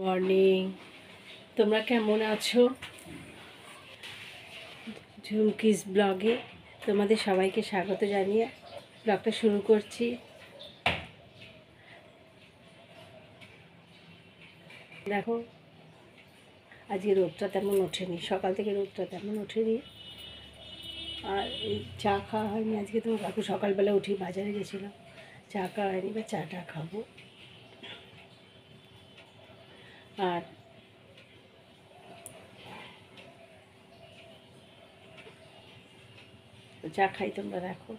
Morning, তোমরা কেমন আছো? ঝুমকিস ব্লগে তোমাদের সবাইকে স্বাগত জানিয়ে ব্লগটা শুরু করছি। দেখো, আজকে রোদটা তেমন ওঠেনি, সকাল থেকে রোদটা তেমন ওঠেনি। আর এই চা খাওয়া হয়নি আজকে। তো কাকু সকালবেলা উঠি বাজারে গেছিলাম, চা খাওয়া হয়নি, বা চাটা খাবো। আর চা খাই, তোমরা দেখো।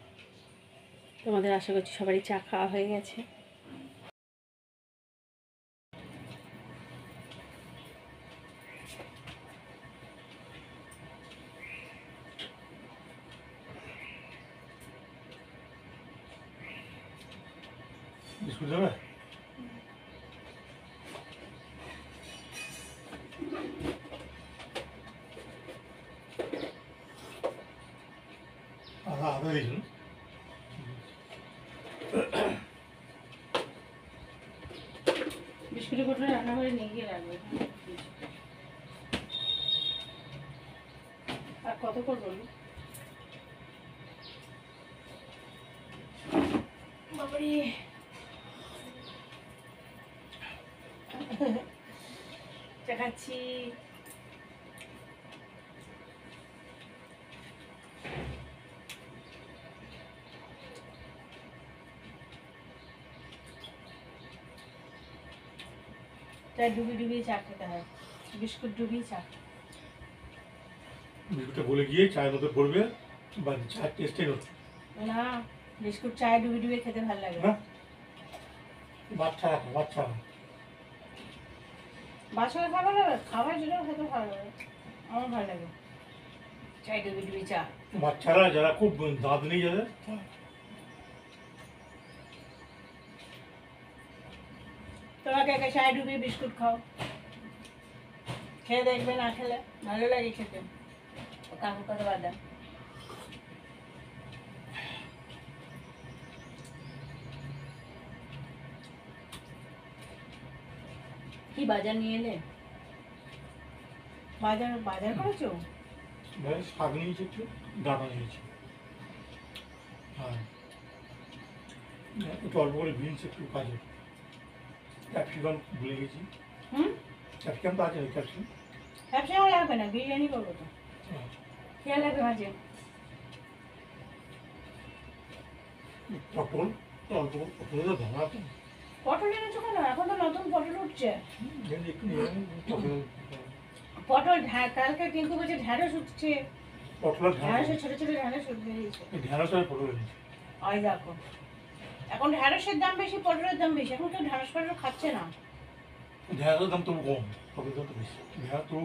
তোমাদের আশা করছি সবারই চা খাওয়া হয়ে গেছে। বিস্কুট দেবে? আদা দিয়েছিল। বিস্কুটের বোতলে রান্না করে নিয়ে গিয়ে রাখবে। আর কত করবো? বাবারে, চা খাচ্ছি। চা ডুবিয়ে চা খেতে হয়, বিস্কুট ডুবিয়ে চা। বিস্কুটটা গলে গিয়ে চায়ের মধ্যে পড়বে, বা চায়ের টেস্টে নতুন। না, বিস্কুট চায়ে ডুবিয়ে খেতে ভালো লাগে না, বাচ্চা বাচ্চা বাচ্চারা খাবার লাগে, খাবার জন্য খেতে ভালো লাগে। আমার ভালো লাগে চাই ডুবিয়ে চা। বাচ্চারা যারা খুব দাঁত নেই যাদের, তোমাকে একা চায় ডুবিয়ে বিস্কুট খাও, খেয়ে দেখবে, না খেলে ভালো লাগে খেতে। কাকু কত বাদাম। কি বাজার নিয়ে এলে? বাজার বাজার করেছো? শাক নিয়েছে, একটু ডাঁটা নিয়েছে, হ্যাঁ একটু অল্প করে বিনস, একটু কাজে ক্যাপসিকাম ভুলে গেছি। ক্যাপসিকাম তো আছে, ক্যাপসিকাম ক্যাপসিকাম লাগবে না, বিরিয়ানি করবো তো। খেয়ে লাগবে মাঝে। পটল অল্প, পটল তো ধরা তো পটল এনেছো কেন? এখন তো নতুন পটল উঠছে। একটু নিয়ে পটল, পটল কালকে টিঙ্কু বলছে ঢ্যাঁড়স উঠছে। পটলের ঢ্যাঁড়সের ছোট ছোট ঢ্যাঁড়স বেরিয়েছে। ঢেঁড়স আর পটল এনেছি। ওই দেখো, এখন ঢ্যাঁড়সের দাম বেশি, পটলের দাম বেশি। এখন কেউ ঢ্যাঁড়স পটল খাচ্ছে না। ঢেঁড়সের দাম তো কম, পটলের দাম তো বেশি। ঢেঁড়স তো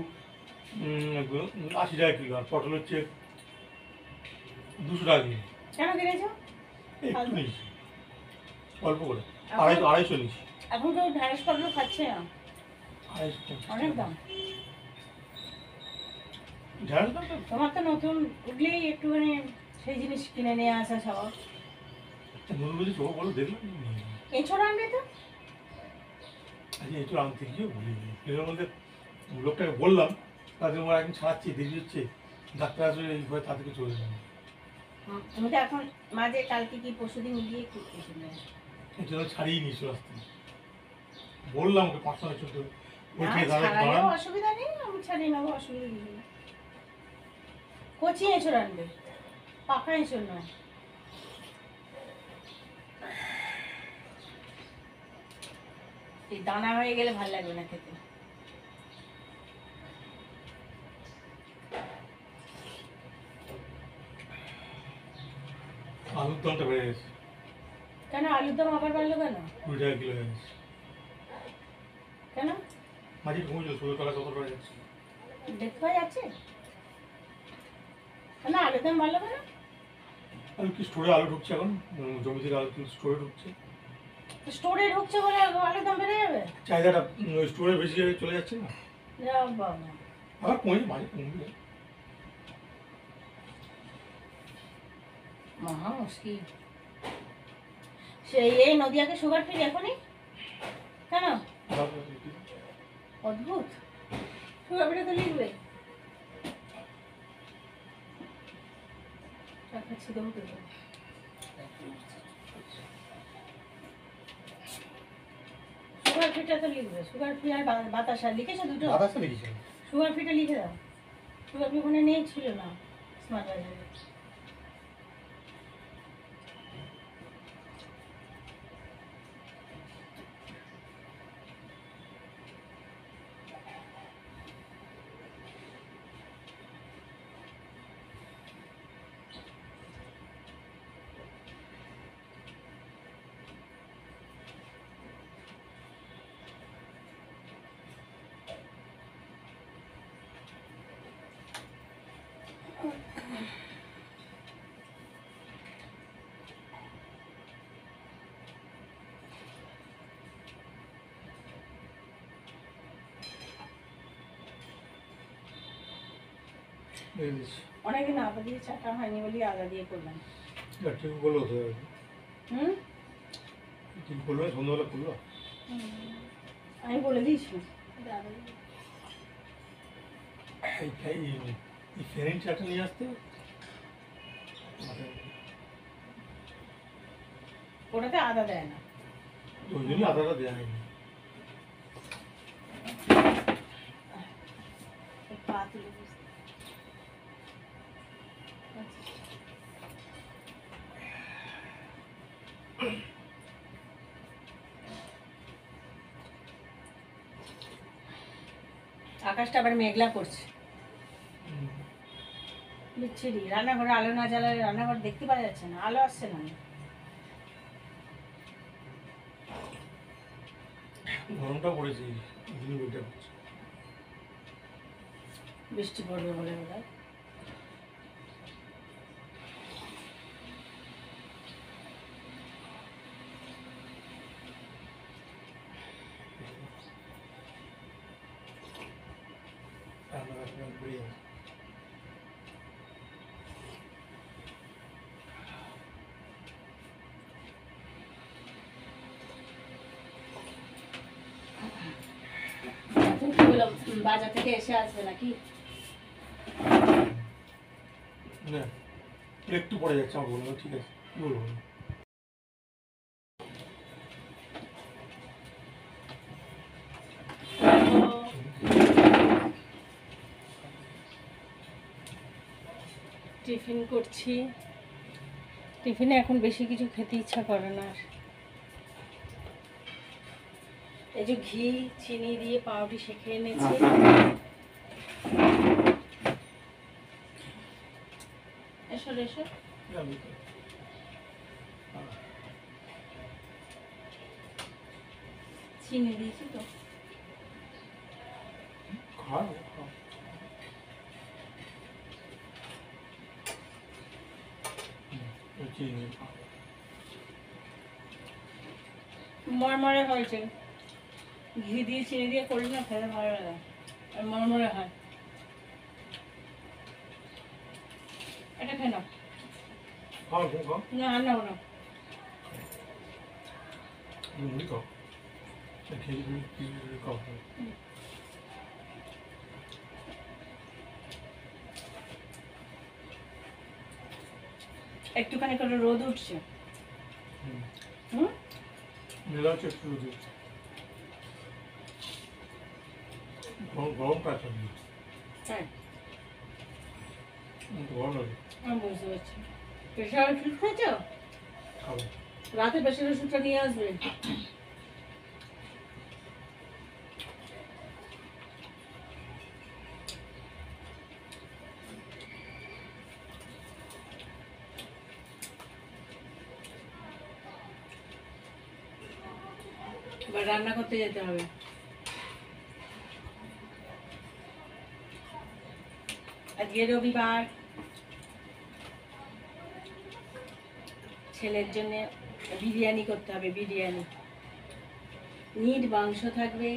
80 টাকা কিলো, আর পটল হচ্ছে 200 টাকা কিলো। কেন কিনেছো? একটু নিয়েছি, অল্প করে, এখন- 250 নিয়েছি। এখন কেউ ঢ্যাঁড়স পটল খাচ্ছে না, 250 অনেক দাম। ঢেঁড়স দাম তো তোমার তো নতুন উঠলেই একটুখানি সেই জিনিস কিনে নিয়ে আসা সব। মনে বলছি চোখ বলো দেখলাম, এঁচড় আনবে তো। আজকে একটু আনতে গিয়ে ভুলে গেছি। এর মধ্যে লোকটাকে বললাম, তাদের ওরা এখন ছাড়াচ্ছি, দেরি হচ্ছে, ডাক্তার আসবে এই ভয়, তাদেরকে চলে যাবে। তুমি তো এখন মাঝে কালকে কি পরশুদিন গিয়ে করতেছিলে। এই জন্য ছাড়িয়ে নিয়েছিল আসতে। বললাম ওকে 5 টাকা চলতে, ওই থেকে ছাড়ালেও অসুবিধা নেই, আমি ছাড়িয়ে নেবো, অসুবিধা নেই। কচি এঁচড় আনবে, পাকা এঁচড় নয়। এই দানা হয়ে গেলে ভালো লাগবে না খেতে। আলুর দামটা বেড়ে গেছে। কেন আলুর দাম আবার বাড়লো কেন? 20 টাকা কিলো হয়ে গেছে। কেন? মাঝে কমেছিল, 16 টাকা 17 টাকা যাচ্ছে। দেখতে পাওয়া যাচ্ছে না? আলুর দাম বাড়লো কেন? আলু কি স্টোরে আলু ঢুকছে এখন, জমি থেকে আলু স্টোরে ঢুকছে, স্টোরে ঢুকছে বলে আলুর দাম বেড়ে যাবে? চাহিদাটা স্টোরে বেশি চলে যাচ্ছে না, যাও বাবা, আবার কমে, মাঝে কমবে। মহা মুশকিল। সেই এই নদিয়াকে সুগার ফ্রি এখনই কেন? অদ্ভুত। সুগার ফ্রি তো লিখবে। চা খাচ্ছি দেবো তো। সুগার ফ্রিটা তো লিখবে। সুগার ফ্রি আর বাতাসা লিখেছো দুটো? বাতাসা লিখেছি। সুগার ফ্রিটা লিখে দাও। সুগার ফ্রি ওখানে নেই, ছিল না স্মার্ট বাজারে। অনেকদিন আদা দিয়ে চাটা হয়নি বলি আদা দিয়ে করলাম। ঠিক বললো তো, হুম, ঠিক বললো, সন্ধ্যাবেলা করলো। আমি বলে দিয়েছি। এই ফেরিন চাটা নিয়ে আসতে ওটাতে আদা দেয় না। ওই জন্যই আদাটা দেওয়া হয়নি। পা তুলে বসতে। আকাশটা আবার মেঘলা করছে। বিচ্ছিরি। রান্নাঘরে আলো না জ্বালালে রান্নাঘর দেখতে পাওয়া যাচ্ছে না, আলো আসছে না। গরমটা পড়েছে, দিনে বইটা করছে। বৃষ্টি পড়বে বলে বোধহয়। রান্নাঘাট বেড়ে যাচ্ছে। এখন কি বললাম, বাজার থেকে এসে আসবে নাকি? না, একটু পড়ে যাচ্ছে, আমার বলবো ঠিক আছে, কি বলবো না। টিফিন করছি। টিফিনে এখন বেশি কিছু খেতে ইচ্ছা করে না আর। এই যে ঘি চিনি দিয়ে পাউরুটি সেঁকে এনেছি। এসো এসো। চিনি দিয়েছি তো। খাও, মরমরে হয়েছে। ঘি দিয়ে চিনি দিয়ে করলে না খেতে ভালো লাগে, আর মরমরে হয়। এটা খেয়ে নাও। না আর নাও না। একটুখানি করে রোদ উঠছে। হুম, গরমটা আছে, হ্যাঁ গরম লাগে। আমি বুঝতে পারছি। প্রেশার ওষুধ খেয়েছো? খাবো। রাতে প্রেশার ওষুধটা নিয়ে আসবে। এবার রান্না করতে যেতে হবে। আজকে রবিবার, ছেলের জন্য বিরিয়ানি করতে হবে। বিরিয়ানি, নিট মাংস থাকবে,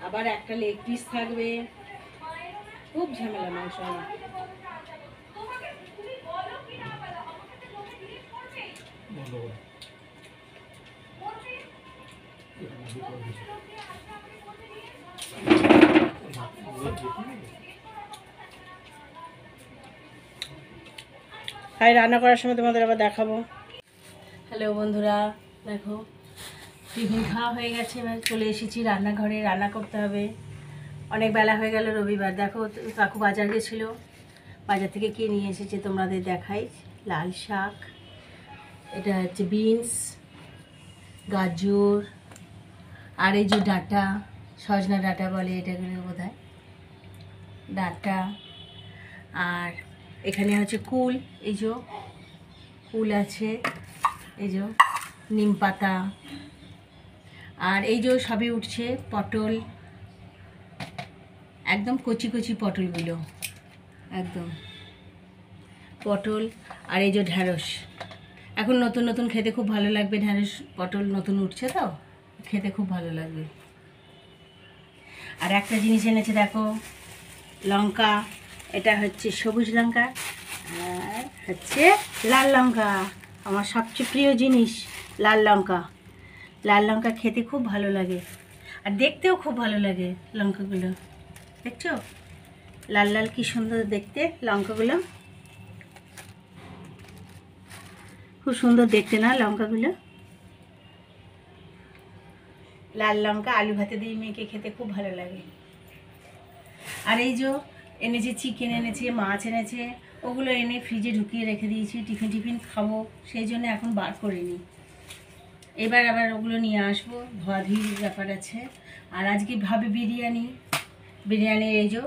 আবার একটা লেগ পিস থাকবে। খুব ঝামেলা মাংস আমার। বন্ধ করে। আর রান্না করার সময় তোমাদের আবার দেখাবো। হ্যালো বন্ধুরা, দেখো টিফিন খাওয়া হয়ে গেছে, এবার চলে এসেছি রান্নাঘরে। রান্না করতে হবে, অনেক বেলা হয়ে গেল, রবিবার। দেখো কাকু বাজার গেছিলো, বাজার থেকে কে নিয়ে এসেছে তোমাদের দেখাই। লাল শাক, এটা হচ্ছে বিনস, গাজর, আর এই যে ডাঁটা, সজনা ডাঁটা বলে এটাগুলো বোধহয়, ডাঁটা। আর এখানে হচ্ছে কুল, এই যে কুল আছে, এই যে নিম পাতা। আর এই যে সবই উঠছে পটল, একদম কচি কচি পটলগুলো, একদম পটল। আর এই যে ঢ্যাঁড়স, এখন নতুন নতুন খেতে খুব ভালো লাগবে। ঢ্যাঁড়স পটল নতুন উঠছে তো, খেতে খুব ভালো লাগবে। আর একটা জিনিস এনেছে দেখো, লঙ্কা। এটা হচ্ছে সবুজ লঙ্কা, আর হচ্ছে লাল লঙ্কা। আমার সবচেয়ে প্রিয় জিনিস লাল লঙ্কা। লাল লঙ্কা খেতে খুব ভালো লাগে, আর দেখতেও খুব ভালো লাগে লঙ্কাগুলো। দেখছো লাল লাল কি সুন্দর দেখতে লঙ্কাগুলো, খুব সুন্দর দেখতে না লঙ্কাগুলো। লাল লঙ্কা আলু ভাতে দিয়ে মেখে খেতে খুব ভালো লাগে। আর এই যে এনেছে চিকেন, এনেছে মাছ, এনেছে, ওগুলো এনে ফ্রিজে ঢুকিয়ে রেখে দিয়েছি। টিফিন খাবো, সেই জন্য এখন বার করিনি। এবার আবার ওগুলো নিয়ে আসবো, ধোয়াধুয়ির ব্যাপার আছে। আর আজকে ভাবে বিরিয়ানির এই যে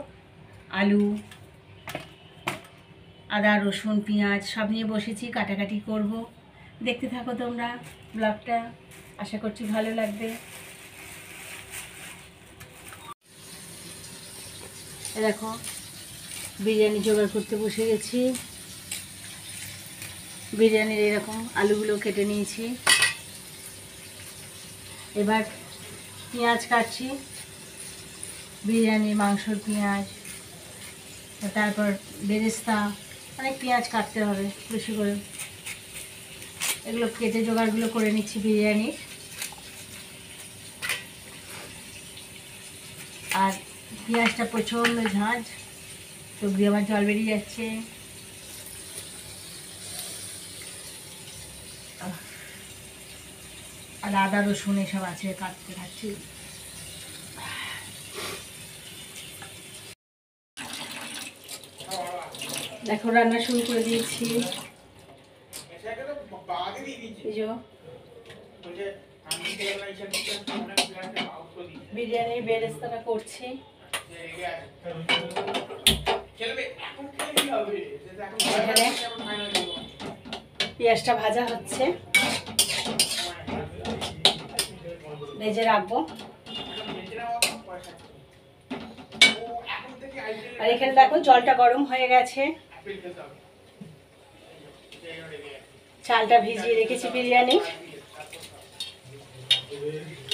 আলু, আদা রসুন পেঁয়াজ সব নিয়ে বসেছি, কাটাকাটি করব। দেখতে থাকো তোমরা ব্লগটা, আশা করছি ভালো লাগবে। দেখো বিরিয়ানি জোগাড় করতে বসে গেছি। বিরিয়ানির এরকম আলুগুলো কেটে নিয়েছি। এবার পেঁয়াজ কাটছি, বিরিয়ানির মাংসর পেঁয়াজ, তারপর বেরেস্তা, অনেক পেঁয়াজ কাটতে হবে বেশি করে। এগুলো কেটে জোগাড়গুলো করে নিচ্ছি বিরিয়ানির। আর পেঁয়াজটা প্রচণ্ড ঝাঁঝ, চোখ দিয়ে আমার জল বেরিয়ে যাচ্ছে। আর আদা রসুন এসব আছে, কাটতে থাকছি। দেখো রান্না শুরু করে দিয়েছি। বিরিয়ানির বেরেস্তাটা করছি। এখানে পেঁয়াজটা ভাজা হচ্ছে, ভেজে রাখবো। আর এখানে দেখো জলটা গরম হয়ে গেছে, চালটা ভিজিয়ে রেখেছি বিরিয়ানি,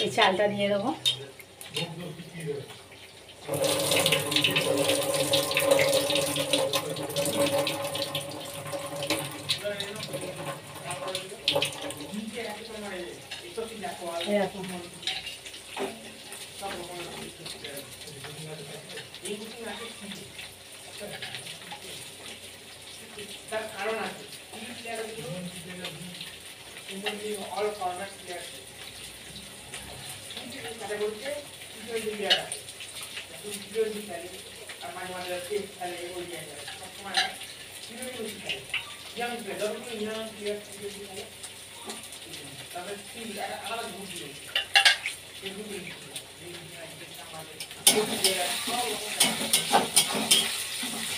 এই চালটা দিয়ে দেবো। এরকম কারণ আছে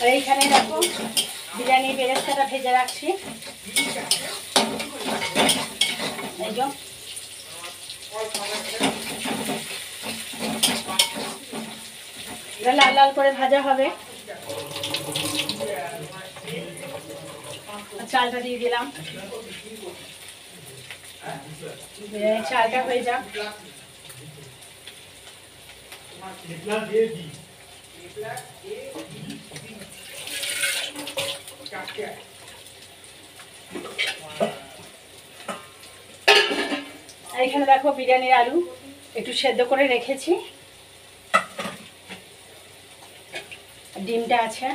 আর এইখানে দেখো বিরিয়ানি বেরেস্তাটা ভেজে রাখছি। এই যে লাল লাল করে ভাজা হবে। চালটা দিয়ে দিলাম, চালটা হয়ে যাক। আর এখানে দেখো বিরিয়ানির আলু একটু সেদ্ধ করে রেখেছি, ডিমটা আছে।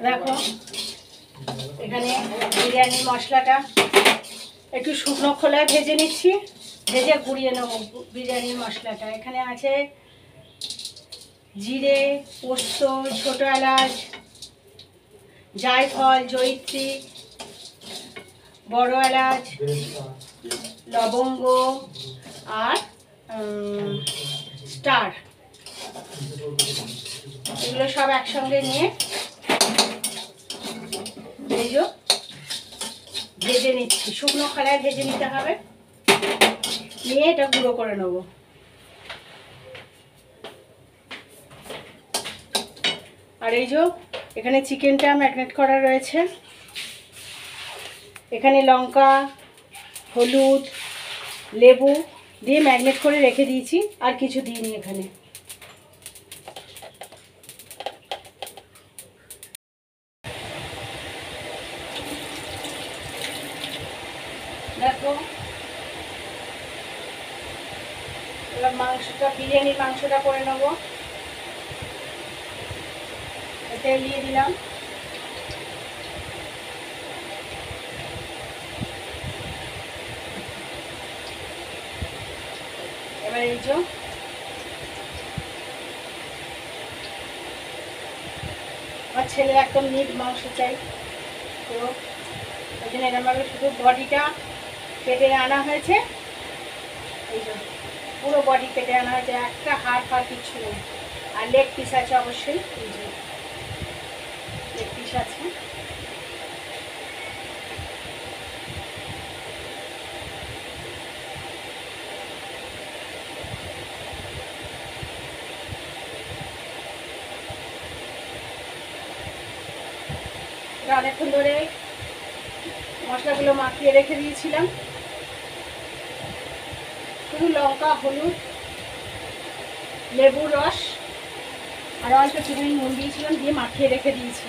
দেখো এখানে বিরিয়ানি মশলাটা একটু শুকনো খোলায় ভেজে নিচ্ছি, ভেজে গুঁড়িয়ে নেবো বিরিয়ানির মশলাটা। এখানে আছে জিরে, পোস্ত, ছোটো এলাচ, জায়ফল, জয়িত্রী, বড় এলাচ, লবঙ্গ আর স্টার, এগুলো সব একসঙ্গে নিয়ে ভেজে নিচ্ছি। শুকনো খোলায় ভেজে নিতে হবে, নিয়ে এটা গুঁড়ো করে নেব। আর এই যে এখানে চিকেনটা ম্যারিনেট করা রয়েছে। এখানে লঙ্কা, হলুদ, লেবু দিয়ে ম্যারিনেট করে রেখে দিয়েছি, আর কিছু দিইনি এখানে। দেখো এবার মাংসটা, বিরিয়ানির মাংসটা করে নেবো। তেল দিয়ে দিলাম, এবার এই যে আমার ছেলে একদম নিট মাংস চাই, তো ওই জন্য এরকমভাবে শুধু বডিটা কেটে আনা হয়েছে। এই যে পুরো বডি কেটে আনা হয়েছে, একটা হাড় ফাড় কিছু নেই। আর লেগ পিস আছে অবশ্যই, এই যে লেগ পিস আছে। অনেকক্ষণ ধরে মশলাগুলো মাখিয়ে রেখে দিয়েছিলাম, শুধু লঙ্কা, হলুদ, লেবুর রস আর অল্প চিনি নুন দিয়েছিলাম, দিয়ে মাখিয়ে রেখে দিয়েছি।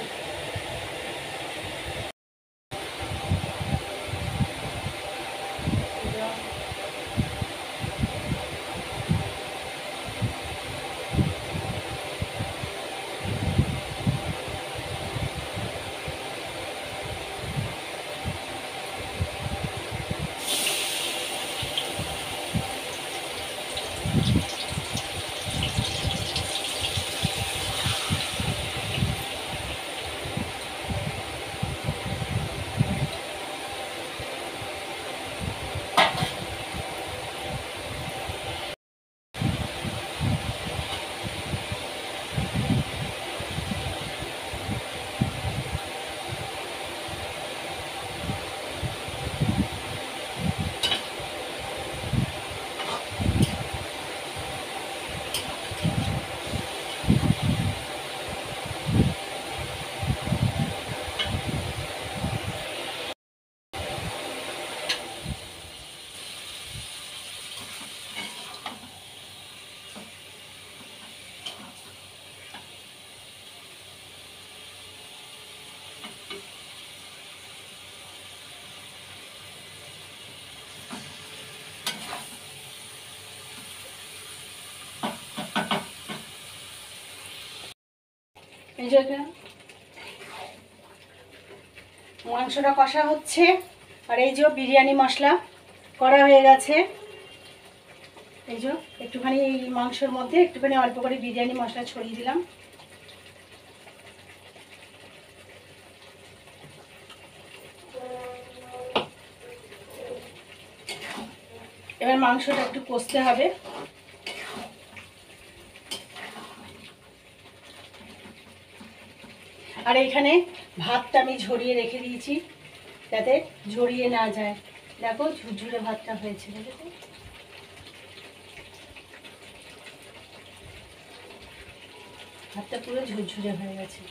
এই যে মাংসটা কষা হচ্ছে, আর এই যে বিরিয়ানি মশলা করা হয়ে গেছে। এই যে একটুখানি এই মাংসের মধ্যে একটুখানি অল্প করে বিরিয়ানি মশলা ছড়িয়ে দিলাম। এবার মাংসটা একটু কষতে হবে। আর এখানে ভাতটা আমি ঝরিয়ে রেখে দিয়েছি, যাতে ঝরিয়ে না যায়। দেখো ঝুরঝুরে ভাতটা হয়েছে, দেখো ভাতটা পুরো ঝুরঝুরে হয়ে গেছে।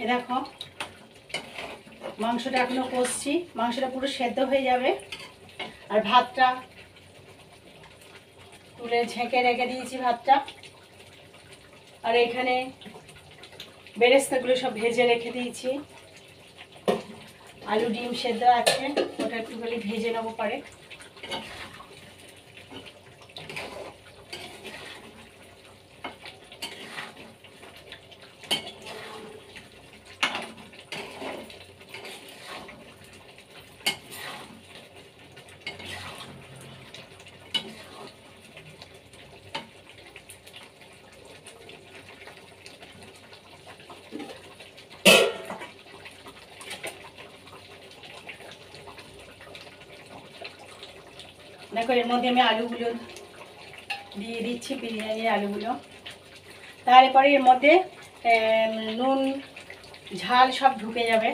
এ দেখো মাংসটা এখনো কষছি, মাংসটা পুরো সেদ্ধ হয়ে যাবে। আর ভাতটা তুলে ঝেঁকে রেখে দিয়েছি ভাতটা। আর এখানে বেরেস্তাগুলো সব ভেজে রেখে দিয়েছি। আলু ডিম সেদ্ধ আছে, ওটা একটুখানি ভেজে নেবো পরে। দেখো এর মধ্যে আমি আলুগুলো দিয়ে দিচ্ছি, বিরিয়ানির আলুগুলো। তারপরে এর মধ্যে নুন ঝাল সব ঢুকে যাবে।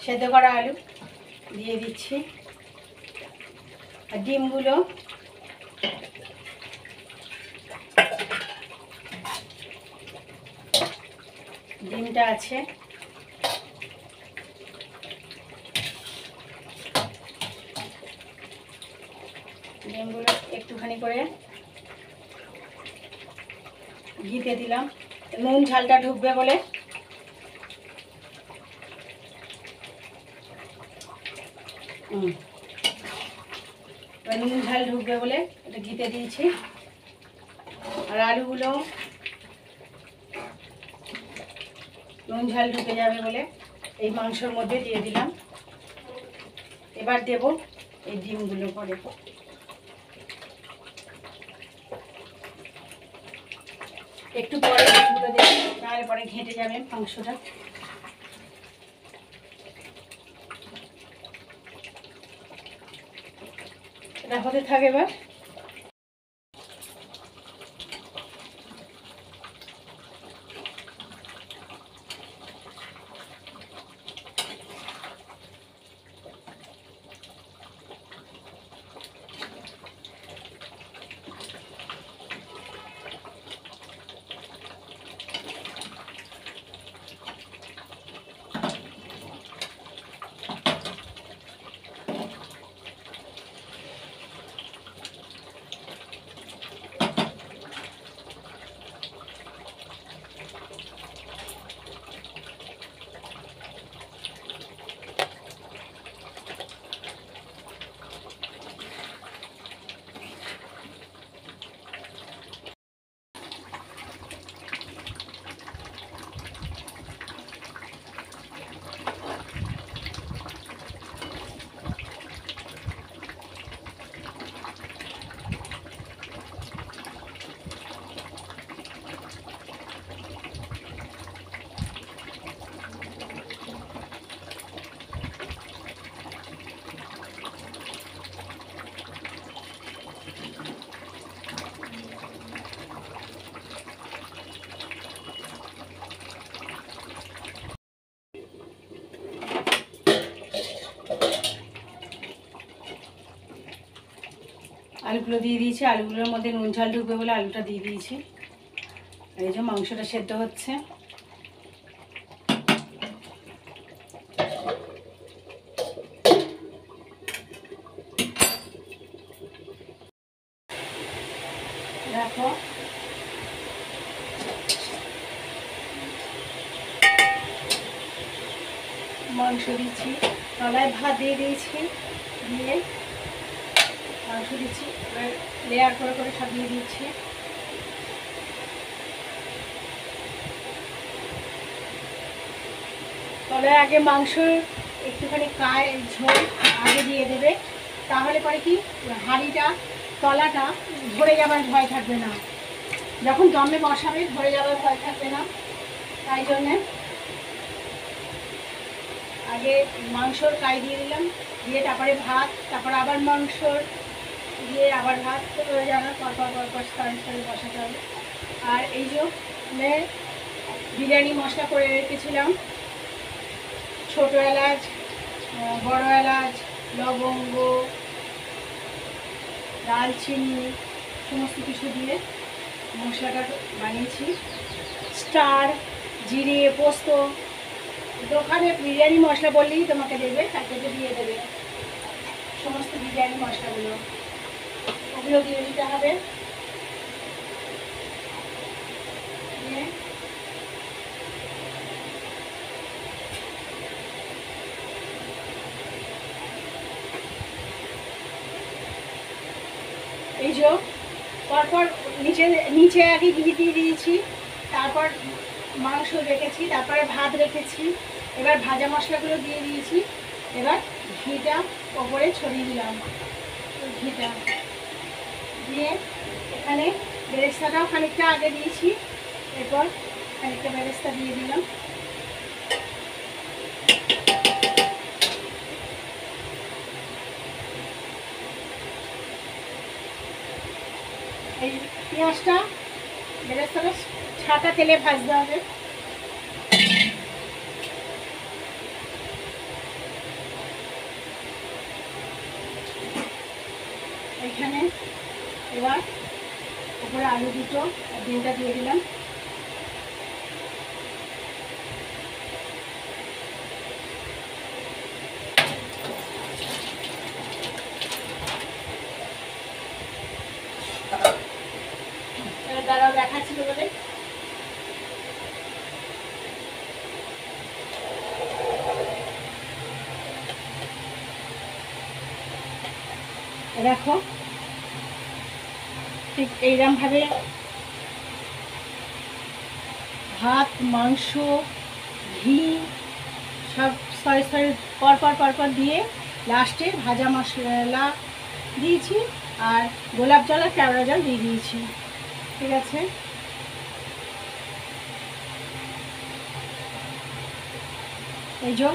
সেদ্ধ করা আলু দিয়ে দিচ্ছি, আর ডিমগুলো ডিমটা আছে, ডিমগুলো একটুখানি করে ঘিতে দিলাম, নুন ঝালটা ঢুকবে বলে। নুন ঝাল ঢুকবে বলে এটা ঘিতে দিয়েছি। আর আলুগুলো নুন ঝাল ঢুকে যাবে বলে এই মাংসের মধ্যে দিয়ে দিলাম। এবার দেব এই ডিমগুলো পরে। একটু পরে ডিমগুলো দেব, নাহলে পরে ঘেঁটে যাবে মাংসটা। এটা হতে থাকে এবার। আলুগুলো দিয়ে দিয়েছি, আলুগুলোর মধ্যে নুন ঝাল ঢুকবে বলে আলুটা দিয়ে দিয়েছি। এই যে মাংসটা সেদ্ধ হচ্ছে। দেখো মাংস দিচ্ছি, তলায় ভাত দিয়ে দিয়েছি, দিয়ে মাংস দিচ্ছি, এবার লেয়ার করে করে সাজিয়ে দিচ্ছি। তবে আগে মাংস একটুখানি ঝোল আগে দিয়ে দেবে, তাহলে পরে কি হাঁড়িটা তলাটা ধরে যাবার ভয় থাকবে না, যখন দমে বসাবে ধরে যাবার ভয় থাকবে না। তাই জন্যে আগে মাংসর দিয়ে দিলাম, দিয়ে তারপরে ভাত, তারপর আবার মাংসর দিয়ে আবার ভাত হয়ে যাবে, পরপর সারি বসাতে হবে। আর এই যে বিরিয়ানি মশলা করে রেখেছিলাম, ছোটো এলাচ, বড় এলাচ, লবঙ্গ, দালচিনি সমস্ত কিছু দিয়ে মশলাটা বানিয়েছি। স্টার, জিরে, পোস্ত দোকানে বিরিয়ানি মশলা বললেই তোমাকে দেবে, প্যাকেটে দিয়ে দেবে সমস্ত বিরিয়ানি মশলাগুলো, ওগুলো দিয়ে দিতে হবে। দিয়ে এই যে পরপর নিচে নিচে আগে ঘি দিয়ে দিয়েছি, তারপর মাংস রেখেছি, তারপরে ভাত রেখেছি, এবার ভাজা মশলাগুলো দিয়ে দিয়েছি, এবার ঘিটা ওপরে ছড়িয়ে দিলাম। ঘিটা দিয়ে এখানে বেরেস্তাটাও খানিকটা আগে দিয়েছি, এরপর খানিকটা বেরেস্তা দিয়ে দিলাম। এই পেঁয়াজটা বেরেস্তাটা ছাটা তেলে ভাজতে হবে। এখানে এবার উপরে আলু দুটো আর ডিমটা দিয়ে দিলাম। দাঁড়াও দেখাচ্ছি বলে দেখো, ঠিক এইরকমভাবে ভাত, মাংস, ঘি সব স্তরে স্তরে পরপর দিয়ে লাস্টে ভাজা মশলা দিয়েছি আর গোলাপ জল আর কেওড়া জল দিয়ে দিয়েছি। ঠিক আছে, এই যে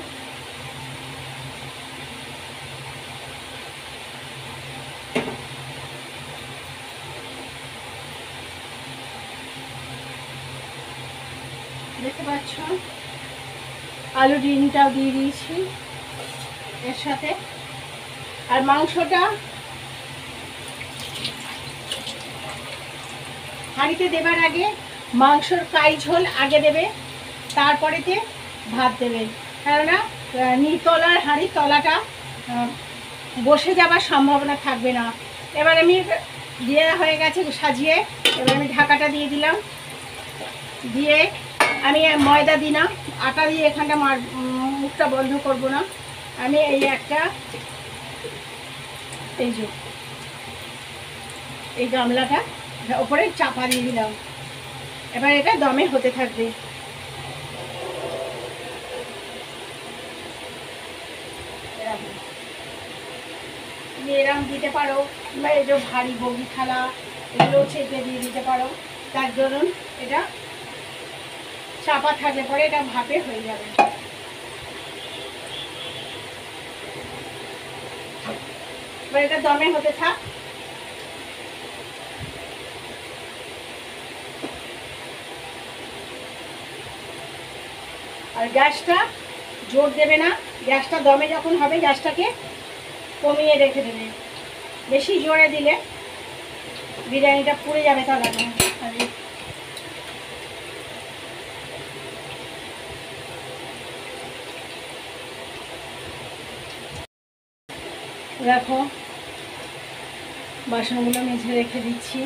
দেখতে পাচ্ছ আলু ডিমটাও দিয়ে দিয়েছি এর সাথে। আর মাংসটা হাঁড়িতে দেবার আগে মাংসর কাই ঝোল আগে দেবে, তারপরেতে ভাত দেবে, কেননা নিতলার হাঁড়ির তলাটা বসে যাবার সম্ভাবনা থাকবে না। এবার আমি দিয়ে হয়ে গেছে সাজিয়ে, এবার আমি ঢাকাটা দিয়ে দিলাম। দিয়ে আমি ময়দা দিই না, আটা দিয়ে এখানটা মুখটা বন্ধ করব না। আমি এই একটা এই যে এই গামলাটা ওপরে চাপা দিয়ে দিলাম। এবার এটা দমে হতে থাকবে। এরকম দিতে পারো, বা এই যে ভারী বগি থালা এগুলো চেপে দিয়ে দিতে পারো, তার জন্য এটা চাপা থাকলে পরে এটা ভাপে হয়ে যাবে। এবার এটা দমে হতে থাক। আর গ্যাসটা জোর দেবে না, গ্যাসটা দমে যখন হবে গ্যাসটাকে কমিয়ে রেখে দেবে। বেশি জোরে দিলে বিরিয়ানিটা পুড়ে যাবে তলাতে। দেখো বাসনগুলো মেঝে রেখে দিচ্ছি।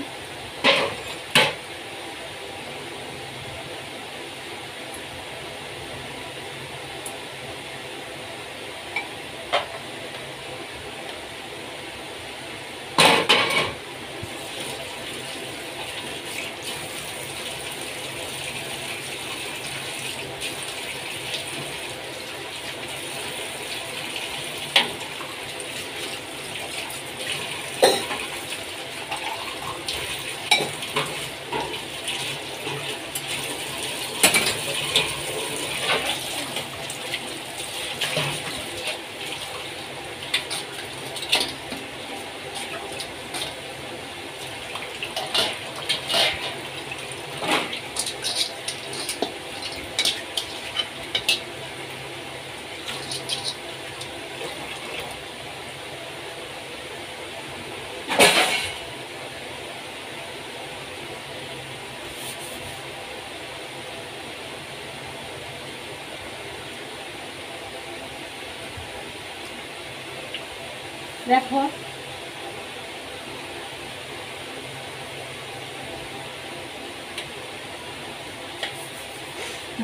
দেখো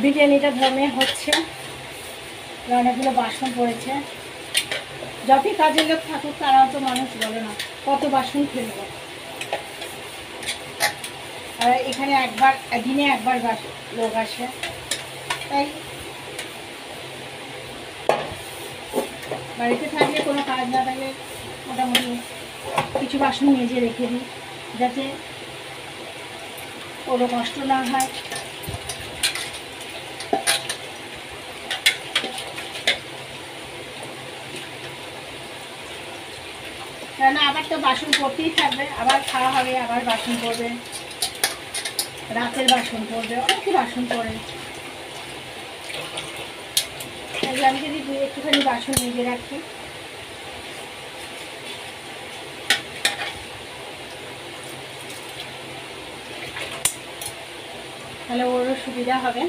বিরিয়ানিটা ধর্মে হচ্ছে, অনেকগুলো বাসন পড়েছে। যতই কাজের লোক থাকুক তারাও তো মানুষ, বলে না কত বাসন ফেলব। আর এখানে দিনে একবার লোক আসে, তাই বাড়িতে থাকলে কোনো কাজ না থাকলে মোটামুটি কিছু বাসন মেজে রেখে দিই, যাতে কোনো কষ্ট না হয়। কেননা আবার তো বাসন পড়তেই থাকবে, আবার খাওয়া হবে, আবার বাসন পড়বে, রাতের বাসন পড়বে, অনেক বাসন পড়ে। আমি যদি একটুখানি বাসন মেজে রাখি, তাহলে ওরও সুবিধা হবে।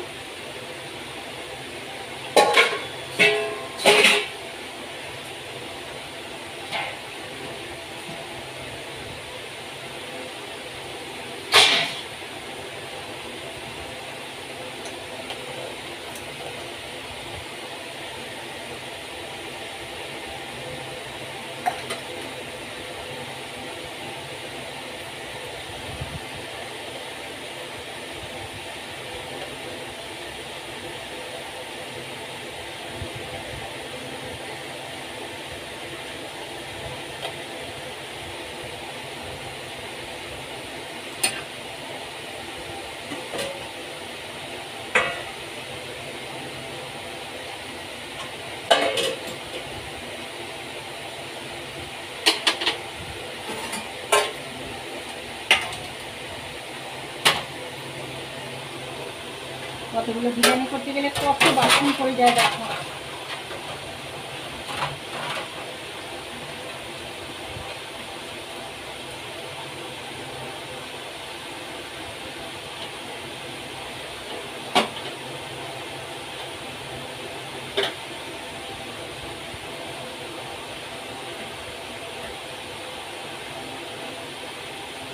কতগুলো বিরিয়ানি করতে গেলে কত বাসন পড়ে যায় দেখো।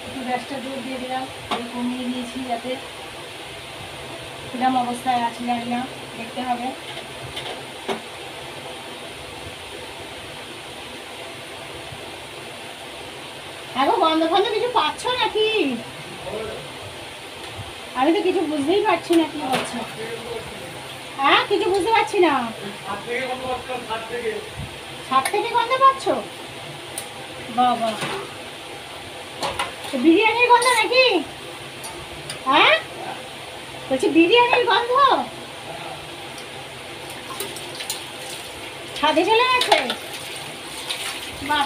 একটু গ্যাসটা জোর দিয়ে দিলাম, কমিয়ে দিয়েছি যাতে কিরম অবস্থায় আছে জানি না, দেখতে হবে। এখন গন্ধ ফন্ধ কিছু পাচ্ছ নাকি? আমি তো কিছু বুঝতেই পারছি না কি হচ্ছে। হ্যাঁ, কিছু বুঝতে পারছি না। ছাদ থেকে গন্ধ পাচ্ছ? বাবা, বিরিয়ানির গন্ধ নাকি? হ্যাঁ বলছি বিরিয়ানির গন্ধ ছাদে চলে গেছে। বাহ,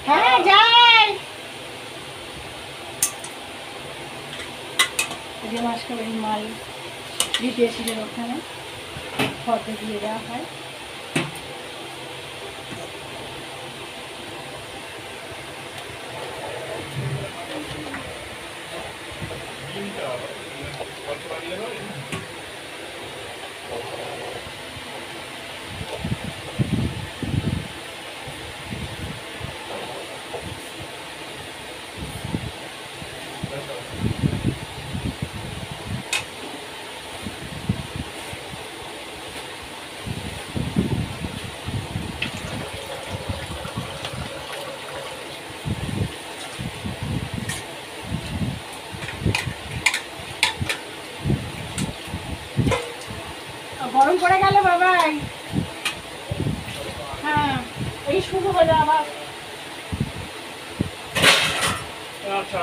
হ্যাঁ যাই। যে মাসকে ওই মাল দিতেছিলেন ওখানে ফটো দিয়ে দেওয়া হয়। গরম পড়ে গেল বাবাই। হ্যাঁ, এই শুরু হলো আবার। আচ্ছা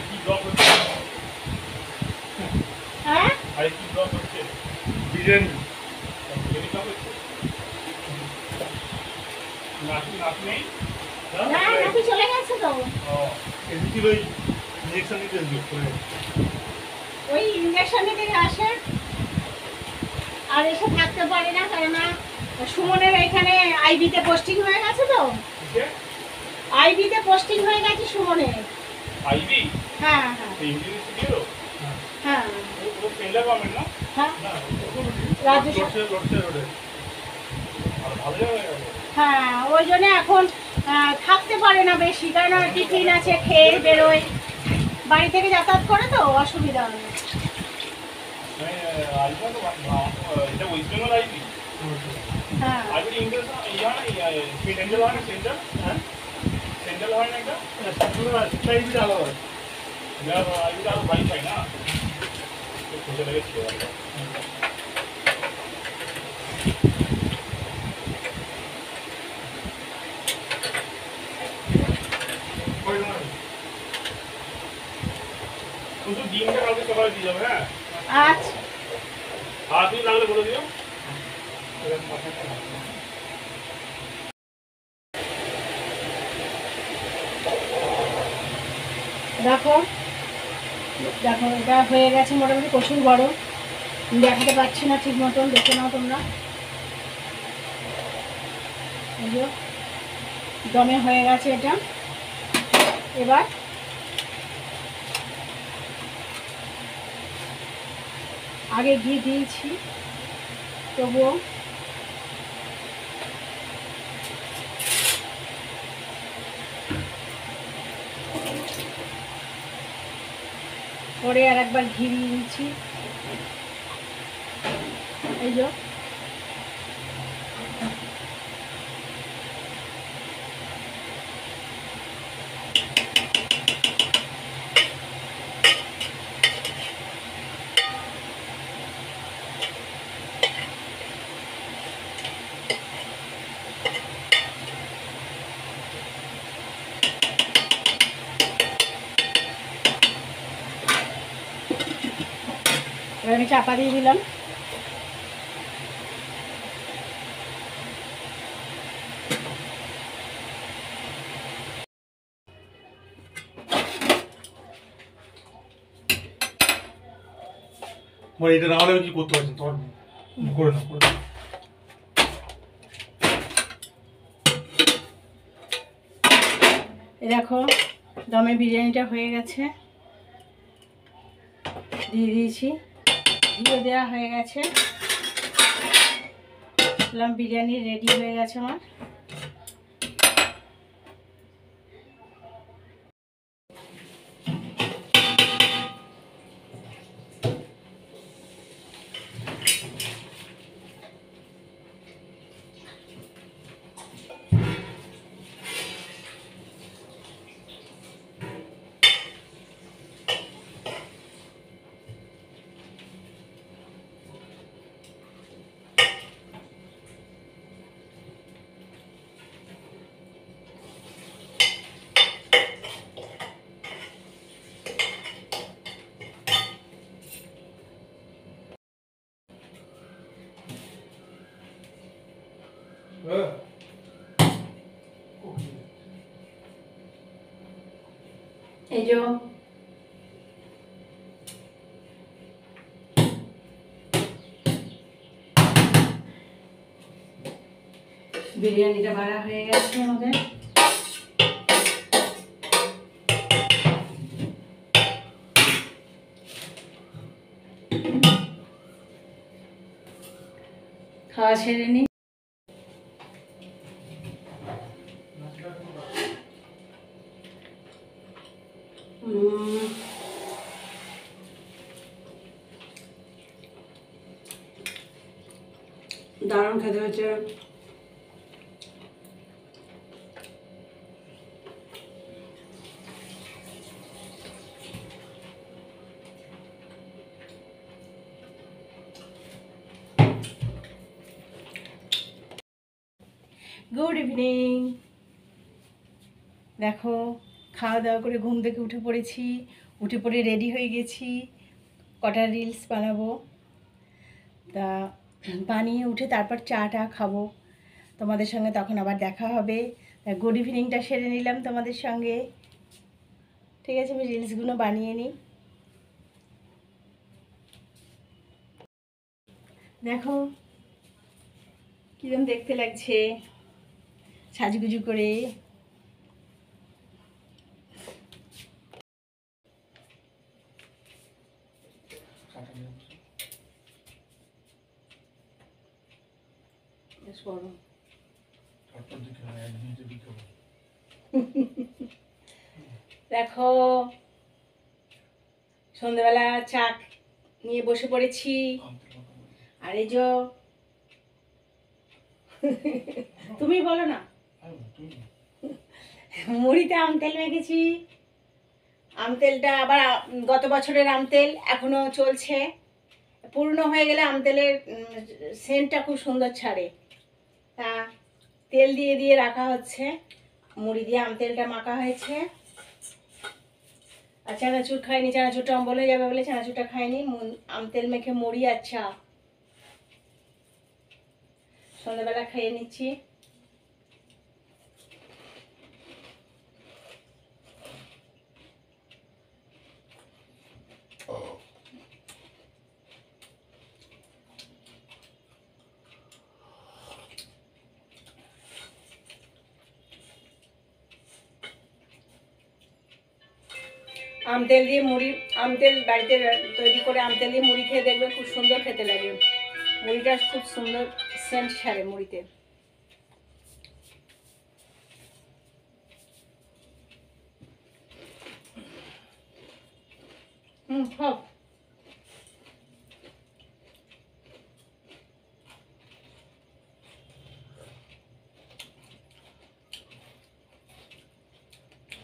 কি ব্লগ হচ্ছে হ্যাঁ আরে কি ব্লগ হচ্ছে বিরিয়ানি বিরিয়ানি ব্লগ হচ্ছে নাতি নাতি নেই না নাকি চলে গেছে তো এদিকে ওই ইঞ্জেকশন নিতে এসেছিল ওই ইঞ্জেকশন নিতে আসে আর এসে থাকতে পারে না কেননা সুমনের এখানে আইবিতে পোস্টিং হয়ে গেছে তো আইবিতে পোস্টিং হয়ে গেছে সুমনের আইবি হ্যাঁ হ্যাঁ ইঞ্জিনিয়ার দিও হ্যাঁ ও সেন্টার গভর্নমেন্ট না হ্যাঁ না রাজ্য লড়ছে রোডে আর ভালো হয়ে গেল হ্যাঁ ওই জন্য এখন থাকতে পারে না বেশি কারণ টিফিন আছে খেয়ে বেরোয় বাড়ি থেকে যাতায়াত করে তো অসুবিধা হয় আইবি তো এটা ওয়েস্ট বেঙ্গল আইবি হ্যাঁ আইবি ইংলিশ সেন্ট্রাল হয় না সেন্ট্রাল হ্যাঁ সেন্ট্রাল হয় না এটা আইবিটা আলাদা আইবিটা আরো ভাই পাই না খুঁজে লেগেছিল শুধু ডিমটা কালকে সকালে দিয়ে যাবে হ্যাঁ আচ্ছা আর তুমি লাগলে বলে দিও দেখো দেখো এটা হয়ে গেছে মোটামুটি প্রচুর গরম দেখাতে পাচ্ছি না ঠিক মতন দেখে নাও তোমরা এই যে দমে হয়ে গেছে এটা এবার আগে ঘি দিয়েছি তবুও পরে আর একবার ঘি দিয়ে দিচ্ছি এই যে এবার আমি চাপা দিয়ে দিলাম মানে এটা না হলে কি করতে পারছেন তোমার করে না করে দেখো দমে বিরিয়ানিটা হয়ে গেছে দিয়ে দিয়েছি ঘিও দেওয়া হয়ে গেছে বিরিয়ানি রেডি হয়ে গেছে আমার এই যে বিরিয়ানিটা বাড়া হয়ে গেছে আমাদের খাওয়া ছেড়ে নি দারুণ খেতে হয়েছে গুড ইভিনিং। দেখো খাওয়া দাওয়া করে ঘুম থেকে উঠে পড়েছি, উঠে পড়ে রেডি হয়ে গেছি, কটা রিলস বানাবো। তা বানিয়ে উঠে তারপর চাটা খাবো, তোমাদের সঙ্গে তখন আবার দেখা হবে। গুড ইভিনিংটা সেরে নিলাম তোমাদের সঙ্গে। ঠিক আছে, আমি রিলসগুলো বানিয়ে নিই। দেখো কিরম দেখতে লাগছে সাজুগুজু করে। বেশ গরম। দেখো সন্ধ্যেবেলা চা নিয়ে বসে পড়েছি। আর এই যে তুমি বলো না, মুড়িতে আম তেল মেখেছি। আম তেলটা আবার গত বছরের আম তেল এখনো চলছে, পুরনো হয়ে গেলে আম তেলের সেন্টটা খুব সুন্দর ছাড়ে। তা তেল দিয়ে দিয়ে রাখা হচ্ছে, মুড়ি দিয়ে আম তেলটা মাখা হয়েছে। আর চানাচুর খাইনি, চানাচুরটা অম্বল হয়ে যাবে বলে চানাচুরটা খাইনি। আম তেল মেখে মুড়ি আর চা সন্ধ্যাবেলা খেয়ে নিচ্ছি। আম তেল দিয়ে মুড়ি, আম তেল বাড়িতে তৈরি করে আম তেল দিয়ে মুড়ি খেয়ে দেখবে খুব সুন্দর খেতে লাগে। মুড়িটা খুব সুন্দর সেন্ট ছাড়ে মুড়িতে। খাও।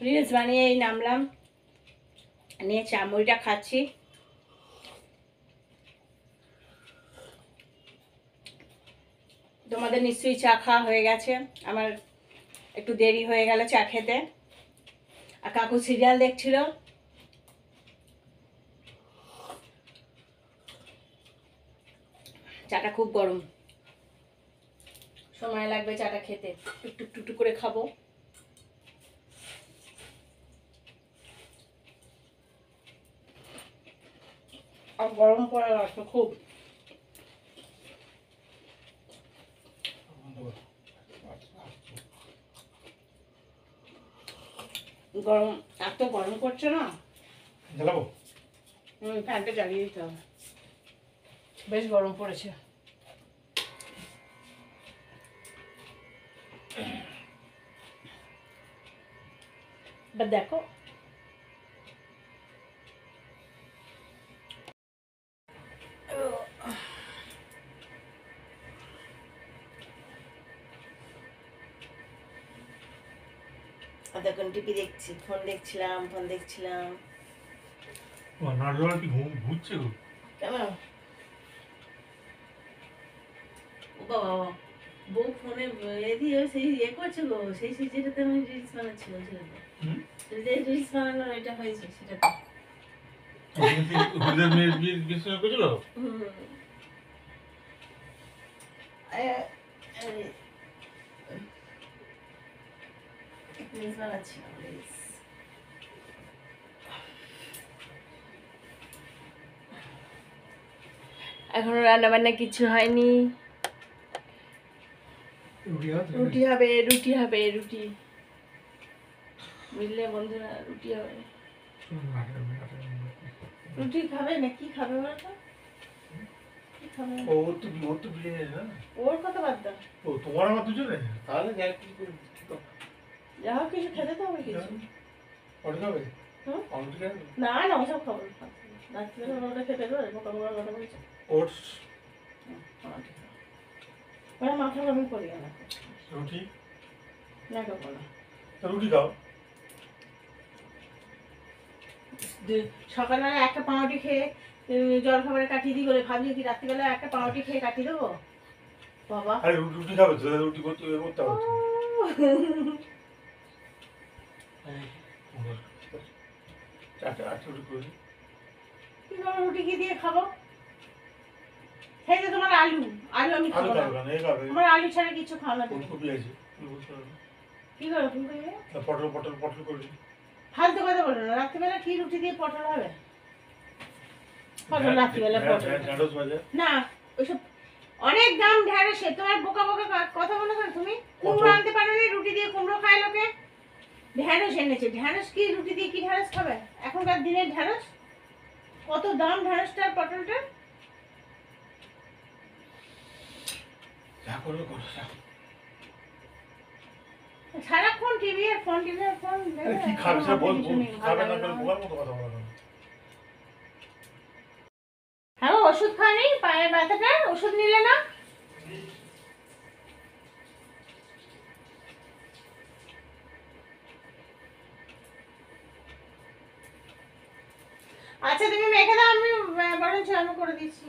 রিলস বানিয়ে এই নামলাম, নিয়ে চা মুড়িটা খাচ্ছি। তোমাদের নিশ্চয়ই চা খাওয়া হয়ে গেছে, আমার একটু দেরি হয়ে গেল চা খেতে। আর কাকু সিরিয়াল দেখছিল। চাটা খুব গরম, সময় লাগবে চাটা খেতে, টুকটুক টুকটুক করে খাবো। আর গরম পড়ে গেছে খুব। গরম, এত গরম করছে না। জ্বালাবো? ফ্যানটা জ্বালিয়ে দিতে হবে, বেশ গরম পড়েছে। এবার দেখো এতক্ষণ টিভি দেখছি, ফোন দেখছিলাম। নারজোয়ার কি ঘুরছে গো? কেমন ও বাবা, বউ ফোনে দিয়ে সেই করছে গো, সেই যেটাতে আমি রিলস বানাচ্ছি, যে রিলস বানানো এটা হয়েছে সেটাতে। রিলস বানাচ্ছি রিলস। এখনো রান্না বান্না কিছু হয়নি। রুটি হবে বুঝলে বন্ধুরা, রুটি হবে। রুটি খাবে না কি খাবে বলো তো? ওর কথা বাদ দাও। তোমার আমার দুজনে তাহলে যা হোক কিছু খেতে তো হবে কিছু। না না ওসব খাবো না, রাত্রিবেলা খেতে দেবে মোটামুটি কথা বলছে। ওটস ওরা মাথা গরম করি না। রুটি না খাবো না। রুটি খাও। সকালবেলা একটা পাউরুটি খেয়ে জল খাবারে কাটিয়ে দিই বলে ভাবছি কি রাত্রিবেলা একটা পাউরুটি খেয়ে কাটিয়ে দেবো। বাবা আরে রুটি খাবে তো, রুটি করতে করতে হবে তো। চারটে 8টা রুটি করে দিই। কি করে রুটি কি দিয়ে খাবো? সেই যে তোমার আলু আলু আমি আলু খাবো না। খাবে না, এই খাবে। তোমার আলু ছাড়া কিছু খাও না তুমি। ফুলকপি আছে, ফুলকপি করে দিই। কি করে ফুলকপি দিয়ে? পটল পটল পটল করে দিই। ফালতু কথা বলো না, রাত্রিবেলা কি রুটি দিয়ে পটল হবে? পটল রাত্রিবেলা পটল ঢ্যাঁড়স ভাজা। না, ওইসব অনেক দাম ঢ্যাঁড়সে, তোমার বোকা বোকা কথা মনে করো তুমি। কুমড়ো আনতে পারো না, রুটি দিয়ে কুমড়ো খায় লোকে। ঢ্যাঁড়স এনেছে, ঢ্যাঁড়স কি রুটি দিয়ে কি ঢ্যাঁড়স খাবে এখনকার দিনের ঢ্যাঁড়স? কত দাম ঢ্যাঁড়সটার পটলটার। যা করবে করো, যা। সারাক্ষণ টিভি আর ফোন আরে কি খাবে সেটা বল, খাবে না করে বোকার মতো কথা বলা কেন? হ্যাঁ, ওষুধ খাওনি পায়ের ব্যথাটার? ওষুধ নিলে না? আচ্ছা তুমি মেখে দাও, আমি বরঞ্চ আমি করে দিচ্ছি।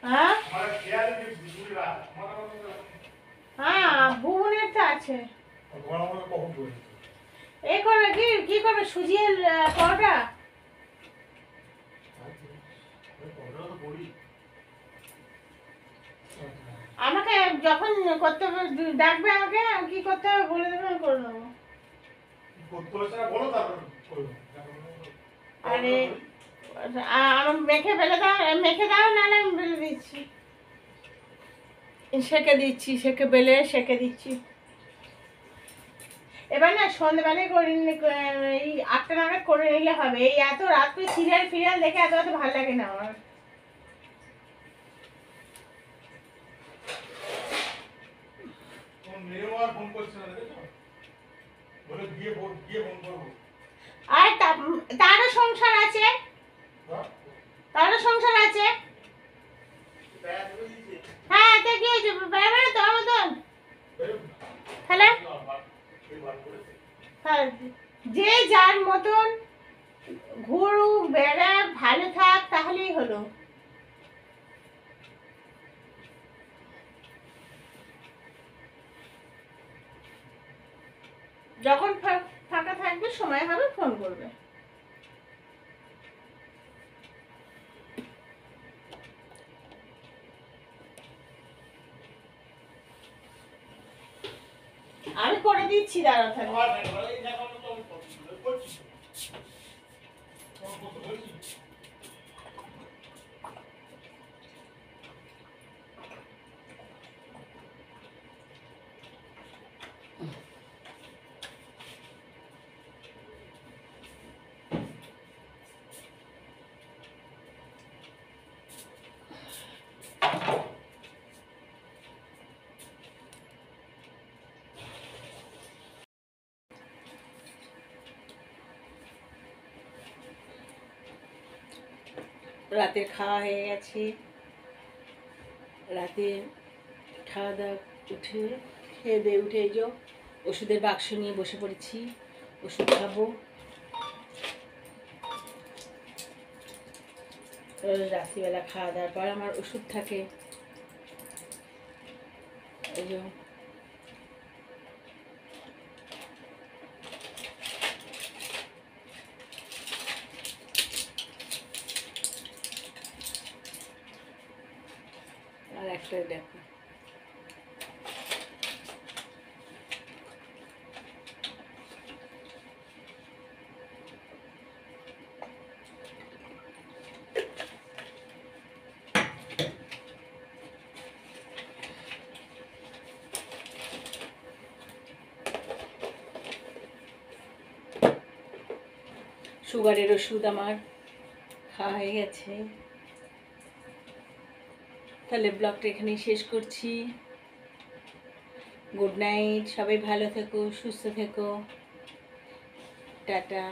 হ্যাঁ হ্যাঁ, ভুবনের তো আছে। এ করবে কি কি করবে, সুজির পরোটা? আমাকে যখন করতে হবে, ডাকবে আমাকে, কি করতে হবে বলে দেবে, আমি করে নেবো। আরে আমার মেখে ফেলে দাও, মেখে দাও, নাহলে আমি বেলে দিচ্ছি, সেকে বেলে সেকে দিচ্ছি। এবার না সন্ধ্যেবেলায় করে নিলে, এই 8টা নাগাদ করে নিলে হবে। এই এত রাত করে সিরিয়াল ফিরিয়াল দেখে এত ভালো লাগে না আমার। আর তারও সংসার আছে, তারও সংসার আছে। হ্যাঁ, তো কি হয়েছে, বেড়াবে না তোমার মতন? হ্যালো, যে যার মতন ঘুরুক বেড়া, ভালো থাক, তাহলেই হলো। যখন ফাঁকা থাকবে, সময় হবে, ফোন করবে। আমি করে দিচ্ছি, দাঁড়া থাকবে। রাতে খাওয়া হয়ে গেছে, রাতে খাওয়া দাওয়া উঠে খেয়ে দিয়ে উঠে এই যে ওষুধের বাক্স নিয়ে বসে পড়েছি, ওষুধ খাবো। রাত্রিবেলা খাওয়া দাওয়ার পর আমার ওষুধ থাকে, এই যে আর একটা দেখো, সুগারের ওষুধ আমার খাওয়া হয়ে গেছে। তাহলে ব্লগটা এখানেই শেষ করছি। গুড নাইট, সবাই ভালো থেকো, সুস্থ থেকো, টাটা।